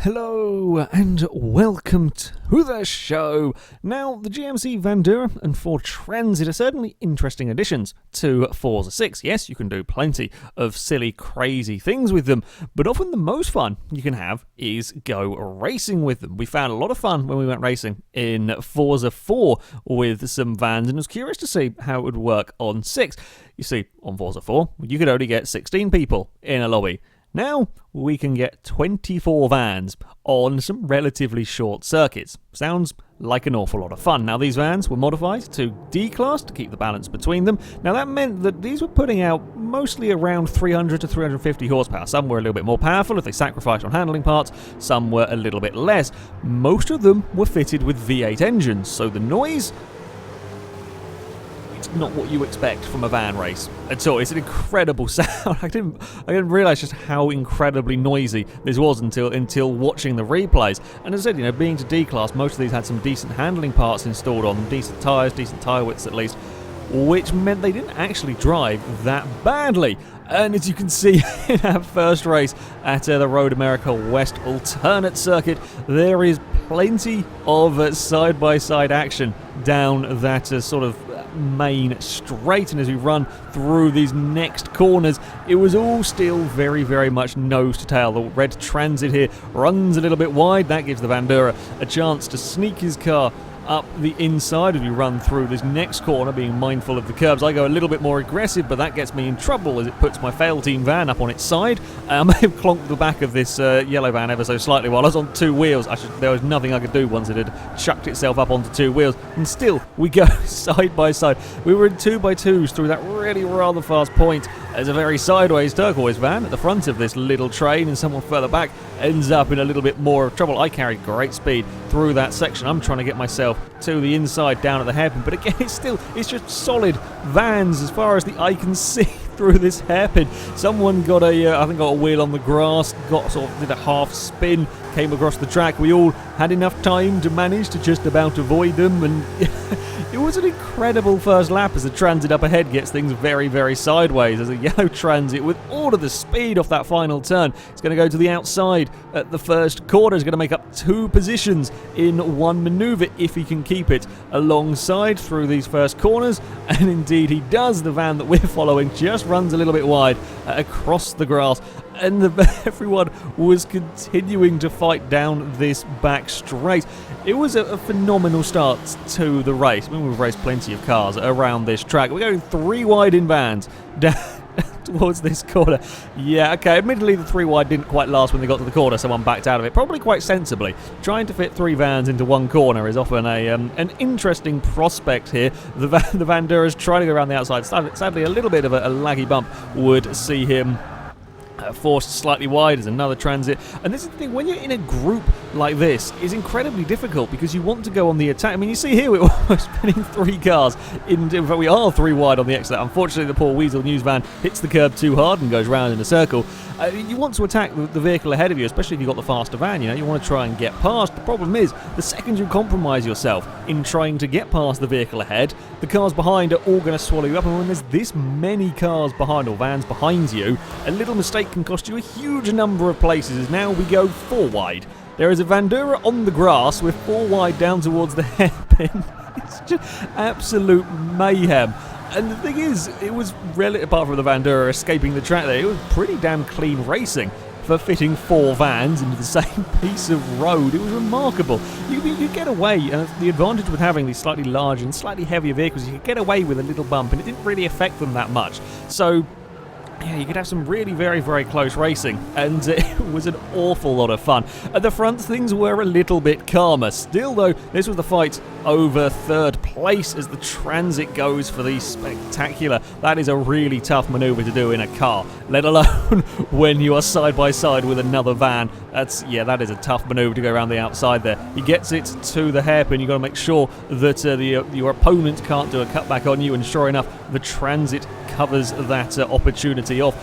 Hello and welcome to the show. Now, the GMC Vandura and Ford Transit are certainly interesting additions to Forza 6. Yes, you can do plenty of silly, crazy things with them, but often the most fun you can have is go racing with them. We found a lot of fun when we went racing in Forza 4 with some vans, and was curious to see how it would work on 6. You see, on Forza 4, you could only get 16 people in a lobby. Now, we can get 24 vans on some relatively short circuits. Sounds like an awful lot of fun. Now, these vans were modified to D-Class to keep the balance between them. Now, that meant that these were putting out mostly around 300 to 350 horsepower. Some were a little bit more powerful if they sacrificed on handling parts. Some were a little bit less. Most of them were fitted with V8 engines, so the noise... it's not what you expect from a van race at all. It's an incredible sound. I didn't realise just how incredibly noisy this was until watching the replays. And as I said, being to D-Class, most of these had some decent handling parts installed on them, decent tyres, decent tyre widths at least, which meant they didn't actually drive that badly. And as you can see in our first race at the Road America West alternate circuit, there is plenty of side-by-side action down that sort of main straight, and as we run through these next corners, it was all still very, very much nose to tail. The red Transit here runs a little bit wide. That gives the Vandura a chance to sneak his car up the inside as we run through this next corner, being mindful of the curbs. I go a little bit more aggressive, but that gets me in trouble as it puts my fail team van up on its side. I may have clonked the back of this yellow van ever so slightly while I was on two wheels. There was nothing I could do once it had chucked itself up onto two wheels, and still we go side by side. We were in 2x2s through that really rather fast point as a very sideways turquoise van at the front of this little train, and someone further back ends up in a little bit more trouble. I carried great speed through that section. I'm trying to get myself to the inside down at the hairpin, but again, it's just solid vans as far as the eye can see through this hairpin. Someone got I think got a wheel on the grass, did a half spin, came across the track. We all had enough time to manage to just about avoid them, and it was an incredible first lap as the Transit up ahead gets things very, very sideways as a yellow Transit with all of the speed off that final turn. It's going to go to the outside at the first corner. It's going to make up 2 positions in one manoeuvre if he can keep it alongside through these first corners, and indeed he does. The van that we're following just runs a little bit wide across the grass, and everyone was continuing to fight down this back straight. It was a phenomenal start to the race. I mean, we've raced plenty of cars around this track. We're going 3 wide in vans down towards this corner. Yeah, okay, admittedly the 3 wide didn't quite last when they got to the corner. Someone backed out of it, probably quite sensibly. Trying to fit 3 vans into one corner is often an interesting prospect here. The Vandura's trying to go around the outside. Sadly, a little bit of a laggy bump would see him forced slightly wide as another Transit. And this is the thing, when you're in a group like this, it's incredibly difficult because you want to go on the attack. I mean, you see here we're almost spinning 3 cars. In fact, we are 3 wide on the exit. Unfortunately, the poor Weasel News van hits the curb too hard and goes round in a circle. You want to attack the vehicle ahead of you, especially if you've got the faster van. You want to try and get past. The problem is, the second you compromise yourself in trying to get past the vehicle ahead, the cars behind are all going to swallow you up. And when there's this many cars behind or vans behind you, a little mistake can cost you a huge number of places. As now we go 4 wide. There is a Vandura on the grass with 4 wide down towards the hairpin. It's just absolute mayhem. And the thing is, it was really, apart from the Vandura escaping the track there, it was pretty damn clean racing for fitting 4 vans into the same piece of road. It was remarkable. You get away, and the advantage with having these slightly larger and slightly heavier vehicles, you could get away with a little bump, and it didn't really affect them that much. So yeah, you could have some really very, very close racing, and it was an awful lot of fun. At the front, things were a little bit calmer. Still, though, this was the fight over 3rd place as the Transit goes for the spectacular. That is a really tough manoeuvre to do in a car, let alone when you are side by side with another van. That is a tough manoeuvre to go around the outside there. He gets it to the hairpin. You've got to make sure that your opponent can't do a cutback on you, and sure enough, the Transit covers that opportunity off.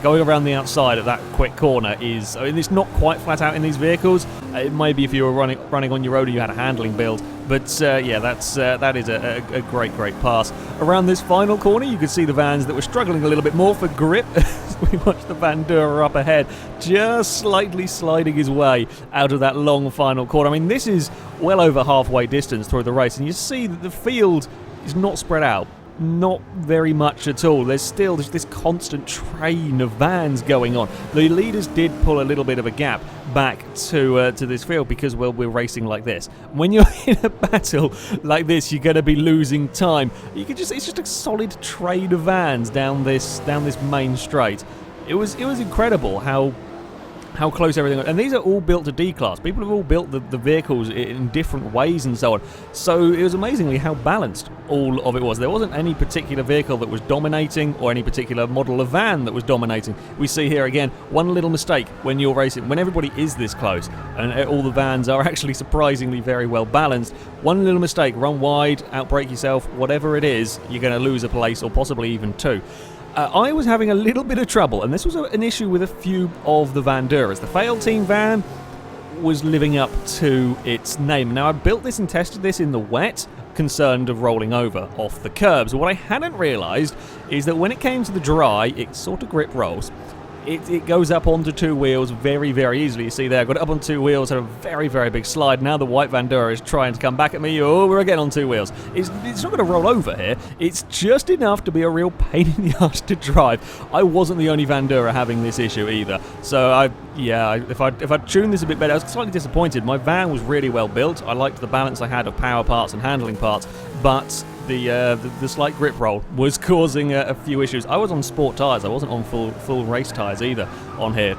going around the outside at that quick corner is, I mean, it's not quite flat out in these vehicles. It may be if you were running on your own and you had a handling build, but yeah, that is a great pass. Around this final corner, you could see the vans that were struggling a little bit more for grip as we watched the Bandura up ahead, just slightly sliding his way out of that long final corner. I mean, this is well over halfway distance through the race, and you see that the field is not spread out. Not very much at all. There's still this constant train of vans going on. The leaders did pull a little bit of a gap back to this field because, well, we're racing like this. When you're in a battle like this, you're going to be losing time. It's just a solid train of vans down this main straight. It was incredible how close everything was. And these are all built to D-Class. People have all built the vehicles in different ways and so on. So it was amazingly how balanced all of it was. There wasn't any particular vehicle that was dominating or any particular model of van that was dominating. We see here again one little mistake when you're racing, when everybody is this close and all the vans are actually surprisingly very well balanced. One little mistake, run wide, outbrake yourself, whatever it is, you're going to lose a place or possibly even two. I was having a little bit of trouble, and this was an issue with a few of the Vanduras. The Fail Team van was living up to its name. Now, I built this and tested this in the wet, concerned of rolling over off the curbs. What I hadn't realised is that when it came to the dry, it sort of grip rolls. It goes up onto two wheels very, very easily. You see there, I've got it up on two wheels, had a very, very big slide. Now the white Vandura is trying to come back at me. Oh, we're again on two wheels. It's not going to roll over here. It's just enough to be a real pain in the arse to drive. I wasn't the only Vandura having this issue either. So if I tuned this a bit better, I was slightly disappointed. My van was really well built. I liked the balance I had of power parts and handling parts, but the slight grip roll was causing a few issues. I was on sport tyres. I wasn't on full race tyres either on here.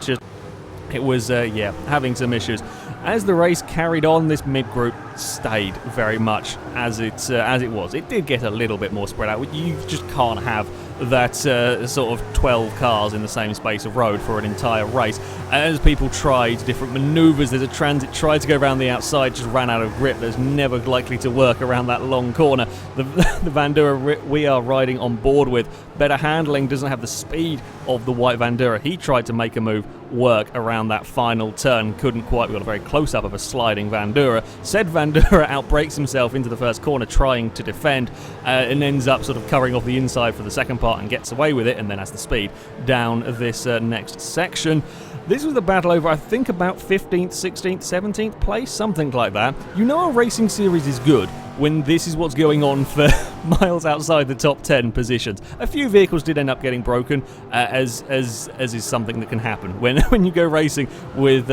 It was having some issues. As the race carried on, this mid-group stayed very much as it was. It did get a little bit more spread out. You just can't have that sort of 12 cars in the same space of road for an entire race. As people tried different manoeuvres, there's a transit tried to go around the outside, just ran out of grip. That's never likely to work around that long corner. The Vandura we are riding on board with, better handling, doesn't have the speed of the white Vandura. He tried to make a move work around that final turn, couldn't quite. We got a very close-up of a sliding Vandura. Said Vandura outbrakes himself into the first corner trying to defend and ends up sort of covering off the inside for the second part and gets away with it, and then has the speed down this next section. This was the battle over, I think, about 15th, 16th, 17th place, something like that. You know a racing series is good when this is what's going on for miles outside the top 10 positions. A few vehicles did end up getting broken, as is something that can happen when you go racing with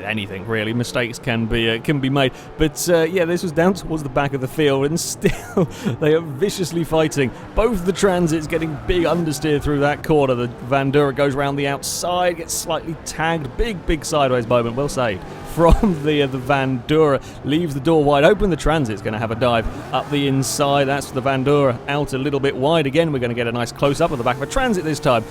anything really. Mistakes can be made, but this was down towards the back of the field, and still they are viciously fighting. Both the transits getting big understeer through that corner. The Vandura goes around the outside, gets slightly tagged, big sideways moment, well saved from the Vandura, leaves the door wide open. The transit's going to have a dive up the inside. That's the Vandura out a little bit wide again. We're going to get a nice close-up of the back of a transit this time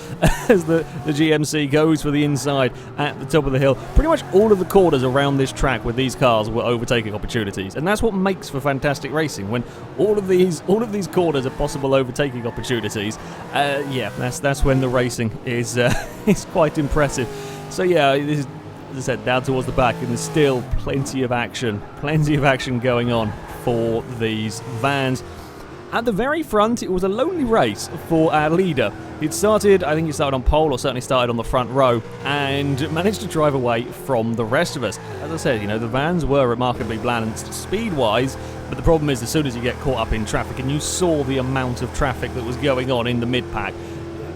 as the GMC goes for the inside at the top of the hill. Pretty much all of the corners around this track with these cars were overtaking opportunities, and that's what makes for fantastic racing, when all of these corners are possible overtaking opportunities. That's when the racing is quite impressive. So this is, as I said, down towards the back, and there's still plenty of action going on for these vans. At the very front, it was a lonely race for our leader. I think he started on pole, or certainly started on the front row, and managed to drive away from the rest of us. As I said, the vans were remarkably balanced speed-wise, but the problem is as soon as you get caught up in traffic, and you saw the amount of traffic that was going on in the mid-pack,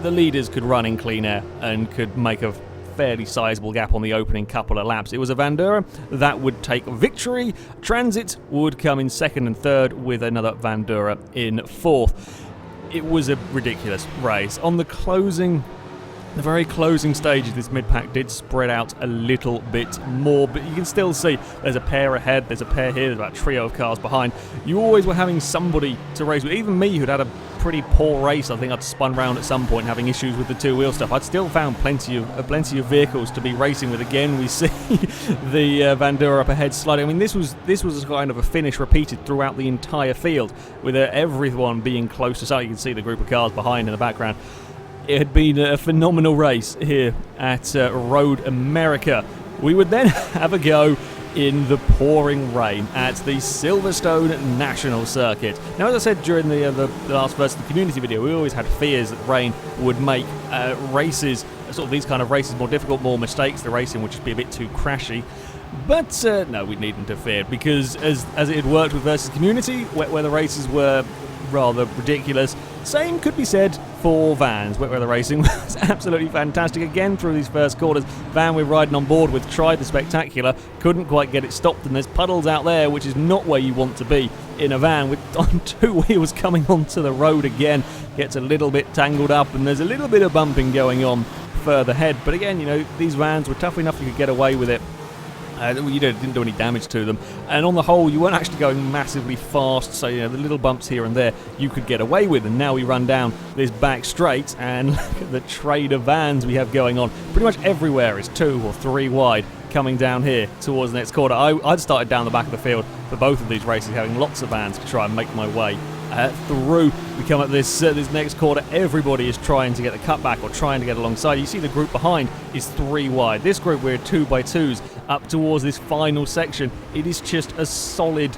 the leaders could run in clean air and could make a fairly sizable gap on the opening couple of laps. It was a Vandura that would take victory. Transit would come in second and third, with another Vandura in fourth. It was a ridiculous race. On the very closing stages, this mid-pack did spread out a little bit more, but you can still see there's a pair ahead, there's a pair here, there's about a trio of cars behind. You always were having somebody to race with. Even me, who'd had a pretty poor race, I think I'd spun round at some point having issues with the two-wheel stuff. I'd still found plenty of vehicles to be racing with. Again, we see the Vandura up ahead sliding. I mean, this was kind of a finish repeated throughout the entire field, with everyone being close to something. You can see the group of cars behind in the background. it had been a phenomenal race here at Road America. We would then have a go in the pouring rain at the Silverstone National Circuit. Now, as I said during the last versus the community video, we always had fears that rain would make races, sort of these kind of races, more difficult, more mistakes. The racing would just be a bit too crashy. But no, we needn't have feared, because as it had worked with versus community, wet weather races were rather ridiculous. Same could be said for Vans. Wet weather racing was absolutely fantastic again through these first quarters. Van we're riding on board with tried the spectacular, couldn't quite get it stopped, and there's puddles out there, which is not where you want to be in a van with on two wheels coming onto the road again. Gets a little bit tangled up, and there's a little bit of bumping going on further ahead. But again, you know, these vans were tough enough you could get away with it. You didn't do any damage to them, and on the whole you weren't actually going massively fast, so you know, the little bumps here and there you could get away with. And now we run down this back straight and look at the trade of vans we have going on. Pretty much everywhere is 2 or 3 wide coming down here towards the next corner. I'd started down the back of the field for both of these races, having lots of vans to try and make my way through. We come up this next corner, everybody is trying to get the cutback or trying to get alongside. You see the group behind is 3 wide. This group, we're 2x2s up towards this final section. It is just a solid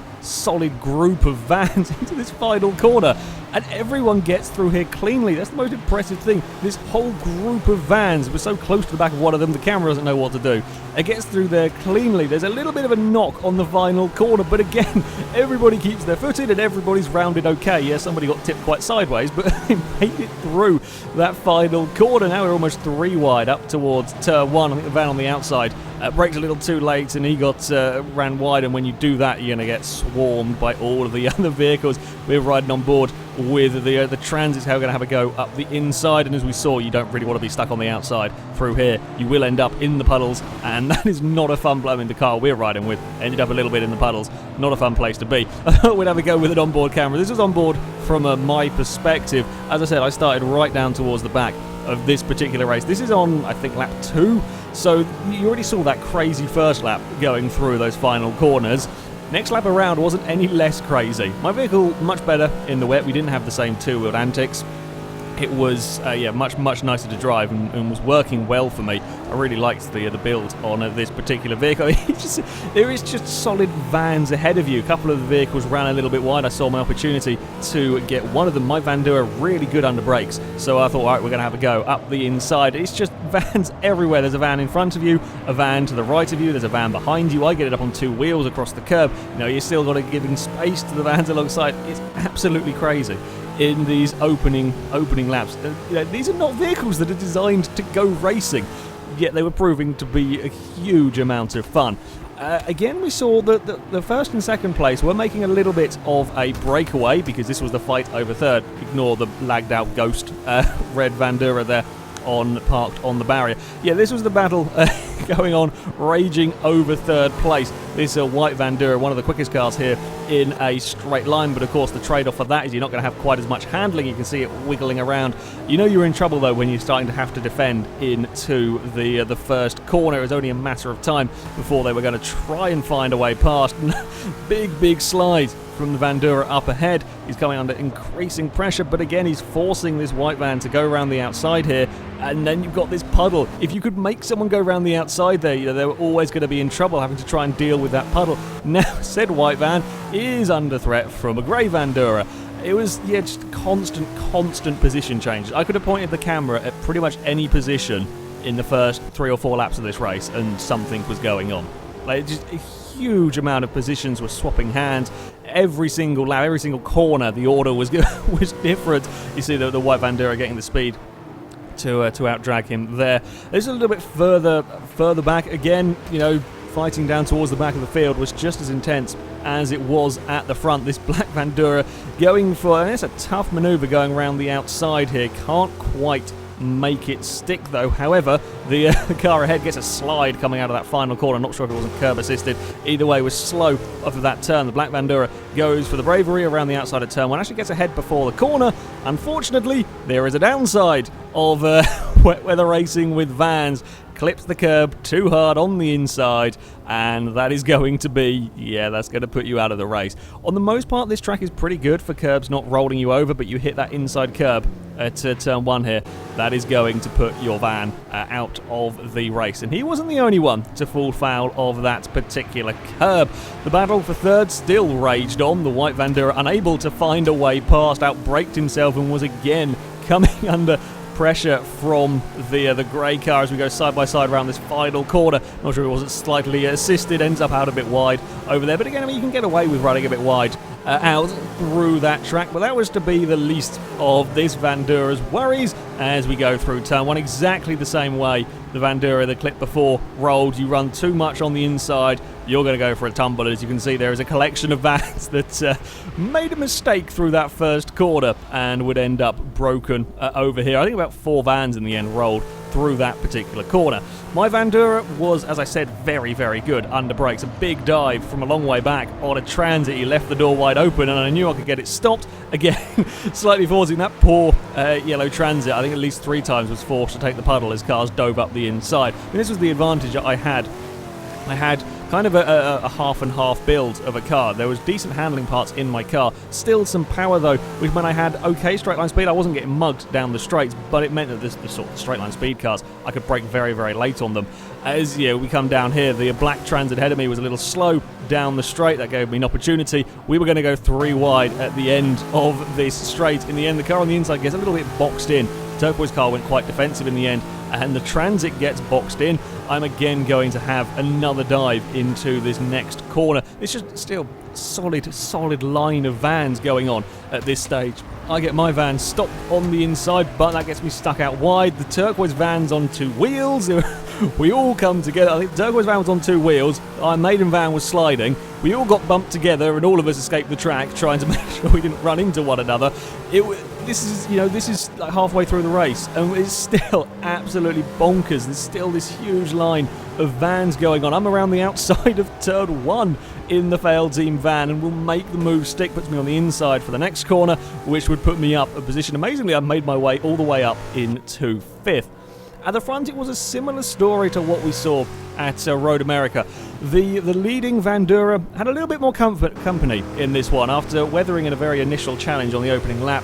group of vans into this final corner, and everyone gets through here cleanly. That's the most impressive thing. This whole group of vans, we're so close to the back of one of them, the camera doesn't know what to do. It gets through there cleanly. There's a little bit of a knock on the final corner, but again, everybody keeps their footing and everybody's rounded okay. Yeah, somebody got tipped quite sideways, but they made it through that final corner. Now we're almost 3 wide up towards turn 1. I think the van on the outside brakes a little too late, and he got ran wide, and when you do that, you're going to get swarmed by all of the other vehicles. We're riding on board with the Transits, how we're going to have a go up the inside, and as we saw, you don't really want to be stuck on the outside through here. You will end up in the puddles, and that is not a fun blow. In the car we're riding with ended up a little bit in the puddles. Not a fun place to be. I thought we'd have a go with an onboard camera. This was on board from my perspective. As I said, I started right down towards the back of this particular race. This is on, I think, lap 2, so you already saw that crazy first lap going through those final corners. Next lap around wasn't any less crazy. My vehicle much better in the wet. We didn't have the same two-wheeled antics. It was much nicer to drive, and was working well for me. I really liked the build on this particular vehicle. There is just solid vans ahead of you. A couple of the vehicles ran a little bit wide. I saw my opportunity to get one of them. My Vandura really good under brakes, so I thought, all right, we're going to have a go up the inside. It's just vans everywhere. There's a van in front of you, a van to the right of you, there's a van behind you. I get it up on 2 wheels across the curb. You know, you still got to give space to the vans alongside. It's absolutely crazy in these opening laps. You know, these are not vehicles that are designed to go racing, yet they were proving to be a huge amount of fun. Again, we saw that the first and second place were making a little bit of a breakaway, because this was the fight over third. Ignore the lagged out ghost red Vandura there parked on the barrier. Yeah, this was the battle going on, raging over third place. This white Vandura, one of the quickest cars here in a straight line, but of course the trade-off for that is you're not going to have quite as much handling. You can see it wiggling around. You know you're in trouble though when you're starting to have to defend into the first corner. It was only a matter of time before they were going to try and find a way past. Big slide from the Vandura up ahead. He's coming under increasing pressure, but again he's forcing this white van to go around the outside here, and then you've got this puddle. If you could make someone go around the outside there, you know, they were always going to be in trouble having to try and deal with that puddle. Now said white van is under threat from a grey Vandura. It was, yeah, just constant position changes. I could have pointed the camera at pretty much any position in the first 3 or 4 laps of this race and something was going on. Like, just a huge amount of positions were swapping hands. Every single lap, every single corner, the order was was different. You see the white Vandura getting the speed to out-drag him there. This is a little bit further back. Again, you know, fighting down towards the back of the field was just as intense as it was at the front. This black Vandura going for, and it's a tough manoeuvre going around the outside here. Can't quite make it stick though. However, the car ahead gets a slide coming out of that final corner. Not sure if it wasn't curb assisted. Either way, was slow off of that turn. The black Vandura goes for the bravery around the outside of turn 1. Actually gets ahead before the corner. Unfortunately, there is a downside of wet weather racing with vans. clips the curb too hard on the inside, and that is going to be, that's going to put you out of the race. On the most part, this track is pretty good for curbs not rolling you over, but you hit that inside curb at turn 1 here, that is going to put your van out of the race. And he wasn't the only one to fall foul of that particular curb. The battle for third still raged on. The white Vandura, unable to find a way past, outbraked himself and was again coming under pressure from the grey car as we go side by side around this final corner. Not sure it wasn't slightly assisted, ends up out a bit wide over there, but again, I mean, you can get away with running a bit wide out through that track, but that was to be the least of this Vandura's worries as we go through turn 1, exactly the same way the Vandura, the clip before, rolled. You run too much on the inside, you're going to go for a tumble. As you can see, there is a collection of vans that made a mistake through that first corner and would end up broken over here. I think about 4 vans in the end rolled through that particular corner. My Vandura was, as I said, very, very good under brakes. A big dive from a long way back on a transit. He left the door wide open and I knew I could get it stopped. Again, slightly forcing that poor yellow transit. I think at least 3 times was forced to take the puddle as cars dove up the inside. I mean, this was the advantage that I had. I had kind of a half and half build of a car. There was decent handling parts in my car, still some power though, which meant I had okay straight line speed. I wasn't getting mugged down the straights, but it meant that the sort of straight line speed cars, I could brake very, very late on them. As we come down here, the black transit ahead of me was a little slow down the straight. That gave me an opportunity. We were going to go 3 wide at the end of this straight. In the end, the car on the inside gets a little bit boxed in. Turquoise car went quite defensive in the end, and the transit gets boxed in. I'm again going to have another dive into this next corner. It's just still solid line of vans going on at this stage. I get my van stopped on the inside, but that gets me stuck out wide. The turquoise van's on 2 wheels. We all come together. I think the turquoise van was on 2 wheels. Our maiden van was sliding. We all got bumped together, and all of us escaped the track, trying to make sure we didn't run into one another. This is like halfway through the race, and it's still absolutely bonkers. There's still this huge line of vans going on. I'm around the outside of turn 1 in the Fail Team van, and will make the move stick. Puts me on the inside for the next corner, which would put me up a position. Amazingly, I made my way all the way up into 5th. At the front, it was a similar story to what we saw at Road America. The leading Vandura had a little bit more company in this one. After weathering in a very initial challenge on the opening lap,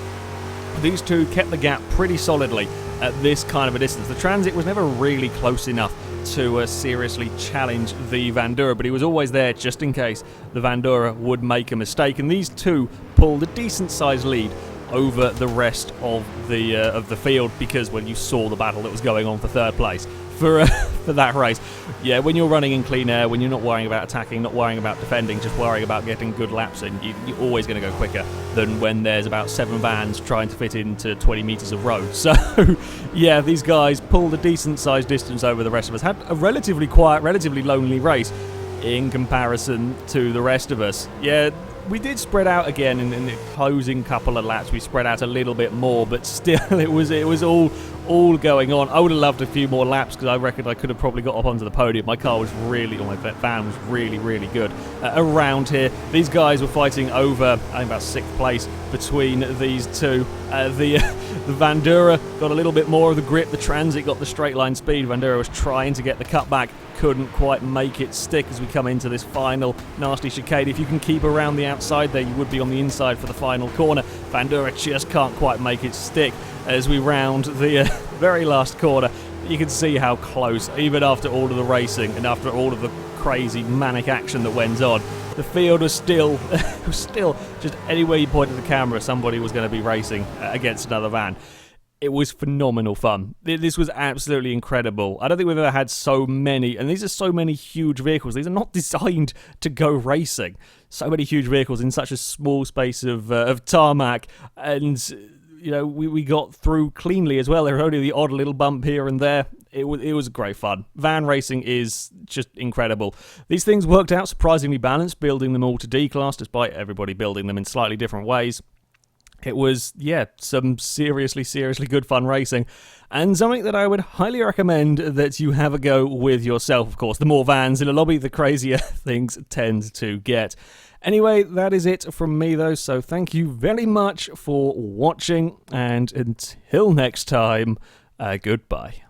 these two kept the gap pretty solidly at this kind of a distance. The Transit was never really close enough to seriously challenge the Vandura, but he was always there just in case the Vandura would make a mistake, and these two pulled a decent-sized lead over the rest of the field, because when you saw the battle that was going on for third place for that race, when you're running in clean air, when you're not worrying about attacking, not worrying about defending, just worrying about getting good laps in, you're always going to go quicker than when there's about 7 vans trying to fit into 20 metres of road. So these guys pulled a decent sized distance over the rest of us, had a relatively quiet, relatively lonely race in comparison to the rest of us. We did spread out again in the closing couple of laps. We spread out a little bit more, but still, it was all going on. I would have loved a few more laps, because I reckon I could have probably got up onto the podium. My car was really, or my van was really, really good around here. These guys were fighting over, I think, about 6th place between these two. The Vandura got a little bit more of the grip. The Transit got the straight line speed. Vandura was trying to get the cutback, couldn't quite make it stick as we come into this final nasty chicane. If you can keep around the outside there, you would be on the inside for the final corner. Vandura just can't quite make it stick as we round the very last corner. You can see how close, even after all of the racing and after all of the crazy manic action that went on, the field was still just anywhere you pointed the camera, somebody was going to be racing against another van. It was phenomenal fun. This was absolutely incredible. I don't think we've ever had so many, and these are so many huge vehicles. These are not designed to go racing. So many huge vehicles in such a small space of tarmac, and we got through cleanly as well. There was only the odd little bump here and there. It was great fun. Van racing is just incredible. These things worked out surprisingly balanced, building them all to D-Class, despite everybody building them in slightly different ways. It was, some seriously good fun racing, and something that I would highly recommend that you have a go with yourself. Of course, the more vans in a lobby, the crazier things tend to get. Anyway, that is it from me, though, so thank you very much for watching, and until next time, goodbye.